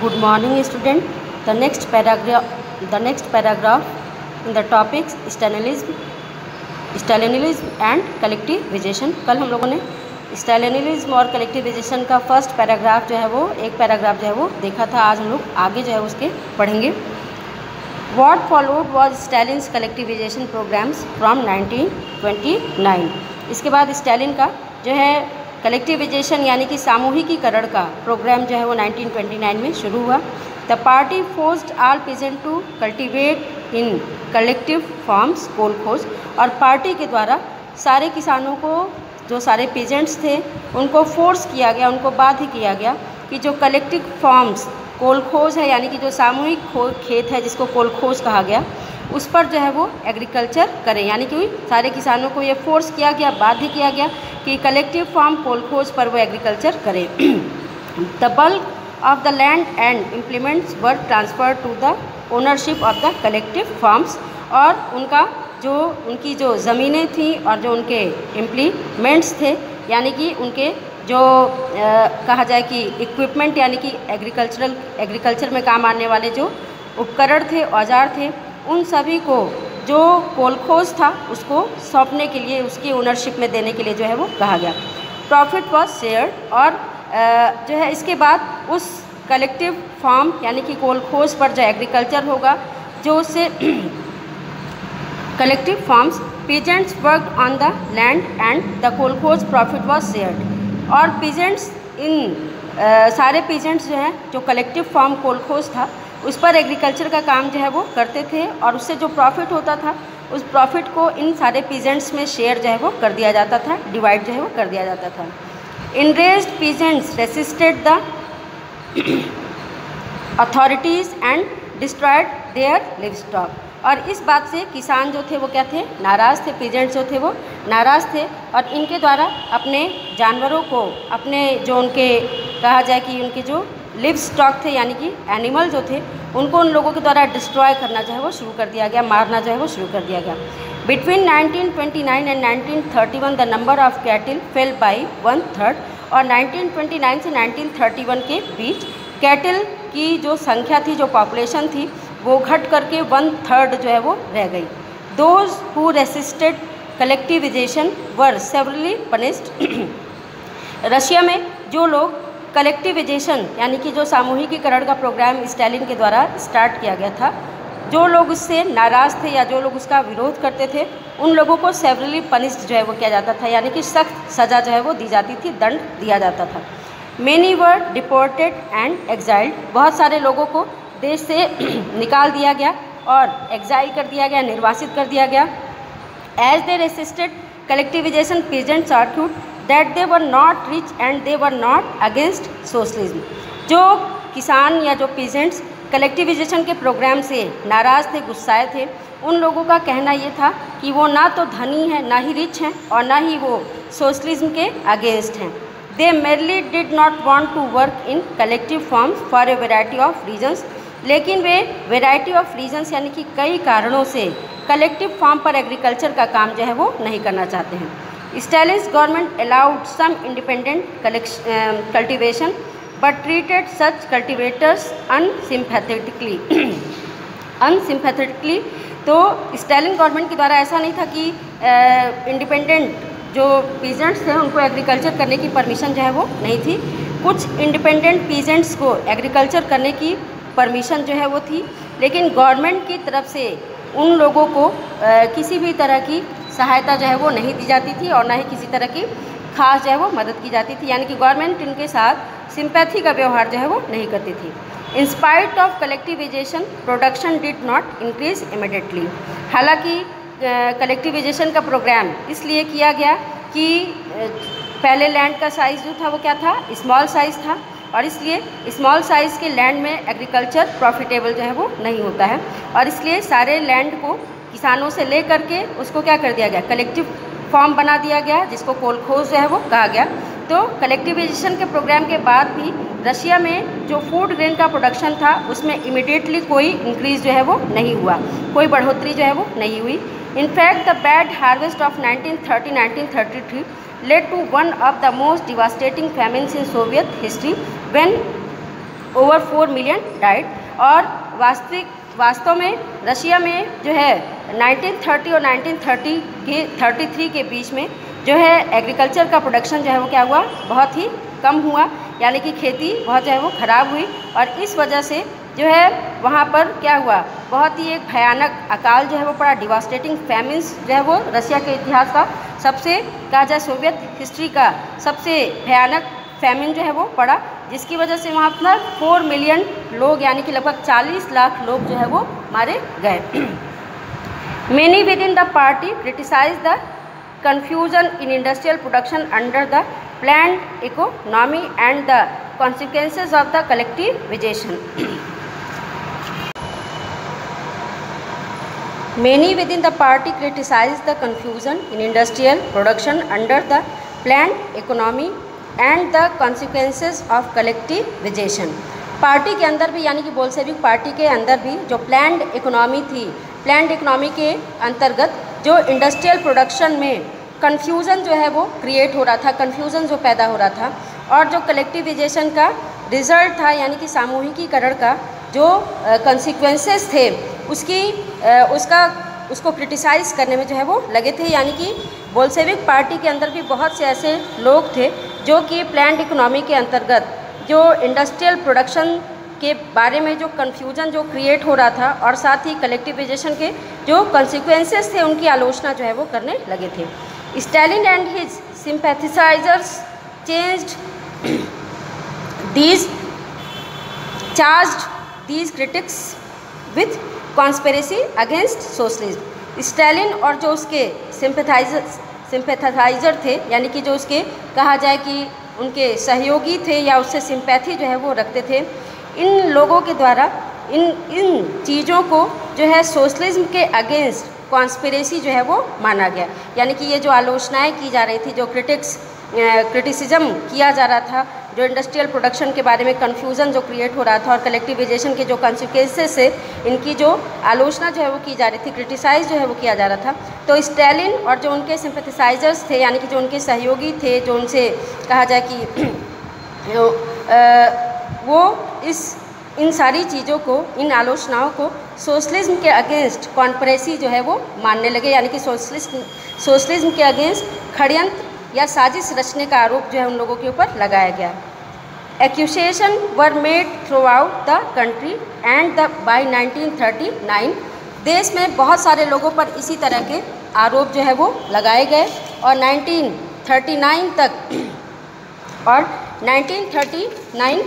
Good morning, student. The next paragraph in the topics Stalinism and collectivization. कल हम लोगों ने स्टालिनिज्म और कलेक्टिविजेशन का फर्स्ट पैराग्राफ जो है वो देखा था। आज हम लोग आगे जो है उसके पढ़ेंगे। What followed was Stalin's collectivization programs from 1929। इसके बाद स्टालिन का जो है कलेक्टिविजेशन यानी कि सामूहिकीकरण का प्रोग्राम जो है वो 1929 में शुरू हुआ। The party forced all peasant to cultivate in collective farms kolkhoz, और पार्टी के द्वारा सारे किसानों को, जो सारे पीजेंट्स थे, उनको फोर्स किया गया, उनको बाध्य किया गया कि जो कलेक्टिव फॉर्म्स कोलखोज है यानी कि जो सामूहिक खेत है जिसको कोलखोज कहा गया, उस पर जो है वो एग्रीकल्चर करें। यानी कि सारे किसानों को ये फोर्स किया गया, बाध्य किया गया कि कलेक्टिव फार्म कोलखोज पर वो एग्रीकल्चर करें। The bulk of the land and implements were transfer to the ownership of the collective farms, और उनकी जो ज़मीनें थी और जो उनके इम्प्लीमेंट्स थे यानी कि उनके जो कहा जाए कि इक्विपमेंट यानी कि एग्रीकल्चर में काम आने वाले जो उपकरण थे, औजार थे, उन सभी को जो कोलखोज था उसको सौंपने के लिए, उसकी ओनरशिप में देने के लिए जो है वो कहा गया। प्रॉफिट वॉज शेयर्ड, और जो है इसके बाद उस कलेक्टिव फार्म यानी कि कोलखोज पर जो एग्रीकल्चर होगा, जो उससे collective farms peasants work on the land and the kolkhoz profit was shared. और पीजेंट्स सारे पीजेंट्स जो हैं, जो कलेक्टिव फार्म कोलखोज था उस पर एग्रीकल्चर का काम जो है वो करते थे, और उससे जो प्रॉफिट होता था उस प्रॉफिट को इन सारे पीजेंट्स में शेयर जो है वो कर दिया जाता था, डिवाइड जो है वो कर दिया जाता था। Enraged peasants resisted the authorities and destroyed their livestock। और इस बात से किसान जो थे वो क्या थे, नाराज़ थे। पीजेंट्स जो थे वो नाराज़ थे, और इनके द्वारा अपने जानवरों को, अपने जो उनके कहा जाए कि उनके जो लिव स्टॉक थे यानी कि एनिमल जो थे, उनको उन लोगों के द्वारा डिस्ट्रॉय करना जो है वो शुरू कर दिया गया, मारना जो है वो शुरू कर दिया गया। Between 1929 and 1931 the number of कैटिल fail by 1/3, और 1929 से 1931 के बीच कैटिल की जो संख्या थी, जो पॉपुलेशन थी, वो घट करके 1/3 जो है वो रह गई। Those who resisted collectivization were severely punished. Russia में जो लोग कलेक्टिविजेशन यानी कि जो सामूहिकीकरण का प्रोग्राम स्टालिन के द्वारा स्टार्ट किया गया था, जो लोग उससे नाराज़ थे या जो लोग उसका विरोध करते थे, उन लोगों को सेवरली पनिश्ड जो है वो किया जाता था, यानी कि सख्त सज़ा जो है वो दी जाती थी, दंड दिया जाता था। Many were deported and exiled, बहुत सारे लोगों को देश से निकाल दिया गया और एग्जाइल कर दिया गया, निर्वासित कर दिया गया। As they resisted collectivization peasants argued that they were not rich and they were not against socialism. जो किसान या जो पीजेंट्स कलेक्टिविजेशन के प्रोग्राम से नाराज़ थे, गुस्साए थे, उन लोगों का कहना ये था कि वो ना तो धनी हैं, ना ही रिच हैं, और ना ही वो सोशलिज्म के अगेंस्ट हैं। They merely did not want to work in collective farms for a variety of reasons, लेकिन वे वेराइटी ऑफ रीजन्स यानी कि कई कारणों से कलेक्टिव फार्म पर एग्रीकल्चर का काम जो है वो नहीं करना चाहते हैं। Stalin's government allowed some independent cultivation but treated such cultivators unsympathetically। तो स्टालिन गवर्नमेंट के द्वारा ऐसा नहीं था कि इंडिपेंडेंट जो पीजेंट्स थे उनको एग्रीकल्चर करने की परमिशन जो है वो नहीं थी। कुछ इंडिपेंडेंट पीजेंट्स को एग्रीकल्चर करने की परमिशन जो है वो थी, लेकिन गवर्नमेंट की तरफ से उन लोगों को किसी भी तरह की सहायता जो है वो नहीं दी जाती थी, और ना ही किसी तरह की खास जो है वो मदद की जाती थी, यानी कि गवर्नमेंट इनके साथ सिंपैथी का व्यवहार जो है वो नहीं करती थी। In spite of collectivization production did not increase immediately. हालांकि कलेक्टिविजेशन का प्रोग्राम इसलिए किया गया कि पहले लैंड का साइज़ जो था वो क्या था, स्मॉल साइज़ था, और इसलिए स्मॉल साइज़ के लैंड में एग्रीकल्चर प्रॉफिटेबल जो है वो नहीं होता है, और इसलिए सारे लैंड को किसानों से ले करके उसको क्या कर दिया गया, कलेक्टिव फॉर्म बना दिया गया, जिसको कोलखोज जो है वो कहा गया। तो कलेक्टिविजेशन के प्रोग्राम के बाद भी रशिया में जो फूड ग्रेन का प्रोडक्शन था उसमें इमिडिएटली कोई इंक्रीज़ जो है वो नहीं हुआ, कोई बढ़ोतरी जो है वो नहीं हुई। In fact the bad harvest of 1930-1933 led to one of the most devastating famines in Soviet history when over 4 million died. और वास्तव में रशिया में जो है 1930 और 1933 के बीच में जो है एग्रीकल्चर का प्रोडक्शन जो है वो क्या हुआ, बहुत ही कम हुआ, यानी कि खेती बहुत जो है वो ख़राब हुई। और इस वजह से जो है वहाँ पर क्या हुआ, बहुत ही एक भयानक अकाल जो है वो पड़ा, डिवास्टेटिंग फैमिन्स जो है वो रशिया के इतिहास का सबसे कहा जाए सोवियत हिस्ट्री का सबसे भयानक फैमिन जो है वो पड़ा, जिसकी वजह से वहाँ पर 4 मिलियन लोग यानी कि लगभग 40 लाख लोग जो है वो मारे गए। Many within the party criticized the confusion in industrial production under the planned economy and the consequences of the collectivization. Many within the party criticized the confusion in industrial production under the planned economy and the consequences of collectivization. Party के अंदर भी यानी कि Bolshevik party के अंदर भी जो planned economy थी, प्लान्ड इकोनॉमी के अंतर्गत जो इंडस्ट्रियल प्रोडक्शन में कन्फ्यूज़न जो है वो क्रिएट हो रहा था, कन्फ्यूज़न जो पैदा हो रहा था, और जो कलेक्टिविजेशन का रिजल्ट था यानी कि सामूहिकीकरण का जो कंसिक्वेंसेस थे उसको क्रिटिसाइज़ करने में जो है वो लगे थे। यानी कि बोल्शेविक पार्टी के अंदर भी बहुत से ऐसे लोग थे जो कि प्लान्ड इकोनॉमी के अंतर्गत जो इंडस्ट्रियल प्रोडक्शन के बारे में जो कन्फ्यूजन जो क्रिएट हो रहा था और साथ ही कलेक्टिविजेशन के जो कंसिक्वेंसेस थे उनकी आलोचना जो है वो करने लगे थे। Stalin and his sympathizers charged these critics with conspiracy against socialism. Stalin और जो उसके सिंपैथाइजर थे यानी कि जो उसके कहा जाए कि उनके सहयोगी थे या उससे सिंपैथी जो है वो रखते थे, इन लोगों के द्वारा इन चीज़ों को जो है सोशलिज्म के अगेंस्ट कॉन्स्पिरेसी जो है वो माना गया। यानी कि ये जो आलोचनाएं की जा रही थी, जो क्रिटिसिज्म किया जा रहा था, जो इंडस्ट्रियल प्रोडक्शन के बारे में कन्फ्यूज़न जो क्रिएट हो रहा था और कलेक्टिविजेशन के जो कॉन्सिक्वेंसेस से इनकी जो आलोचना जो है वो की जा रही थी, क्रिटिसाइज जो है वो किया जा रहा था, तो स्टालिन और जो उनके सिंपैथेसाइजर्स थे यानी कि जो उनके सहयोगी थे, जो उनसे कहा जाए कि वो इन सारी चीज़ों को, इन आलोचनाओं को सोशलिज्म के अगेंस्ट कॉन्स्पिरेसी जो है वो मानने लगे। यानी कि सोशलिज्म के अगेंस्ट षड्यंत्र या साजिश रचने का आरोप जो है उन लोगों के ऊपर लगाया गया। Accusation were made throughout the country and by 1939 देश में बहुत सारे लोगों पर इसी तरह के आरोप जो है वो लगाए गए और 1939 तक और 1939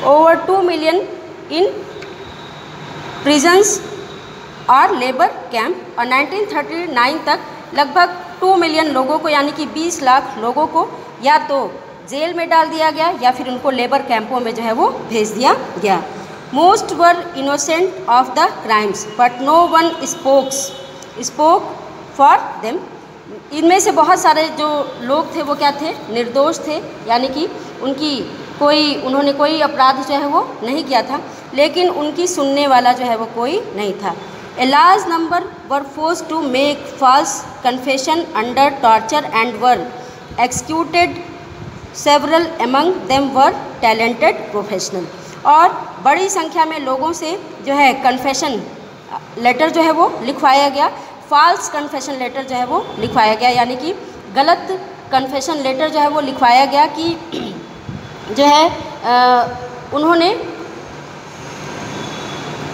ओवर 2 मिलियन इन प्रिजन्स और लेबर कैंप और 1939 तक लगभग 2 मिलियन लोगों को यानी कि 20 लाख लोगों को या तो जेल में डाल दिया गया या फिर उनको लेबर कैंपों में जो है वो भेज दिया गया। Most were innocent of the crimes but no one spoke for them. इनमें से बहुत सारे जो लोग थे वो क्या थे, निर्दोष थे, यानी कि उन्होंने कोई अपराध जो है वो नहीं किया था, लेकिन उनकी सुनने वाला जो है वो कोई नहीं था। A large number were forced to make false confession under torture and were executed, several among them were talented professional. और बड़ी संख्या में लोगों से जो है कन्फेशन लेटर जो है वो लिखवाया गया, फॉल्स कन्फेशन लेटर जो है वो लिखवाया गया, यानी कि गलत कन्फेशन लेटर जो है वो लिखवाया गया कि जो है उन्होंने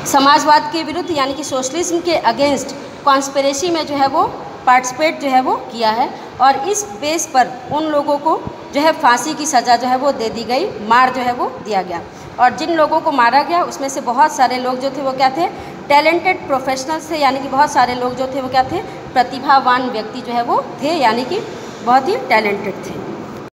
समाजवाद के विरुद्ध यानी कि सोशलिज्म के अगेंस्ट कॉन्स्पिरेसी में जो है वो पार्टिसिपेट जो है वो किया है और इस बेस पर उन लोगों को जो है फांसी की सज़ा जो है वो दे दी गई, मार जो है वो दिया गया। और जिन लोगों को मारा गया उसमें से बहुत सारे लोग जो थे वो क्या थे, टैलेंटेड प्रोफेशनल्स थे, यानी कि बहुत सारे लोग जो थे वो क्या थे, प्रतिभावान व्यक्ति जो है वो थे, यानी कि बहुत ही टैलेंटेड थे।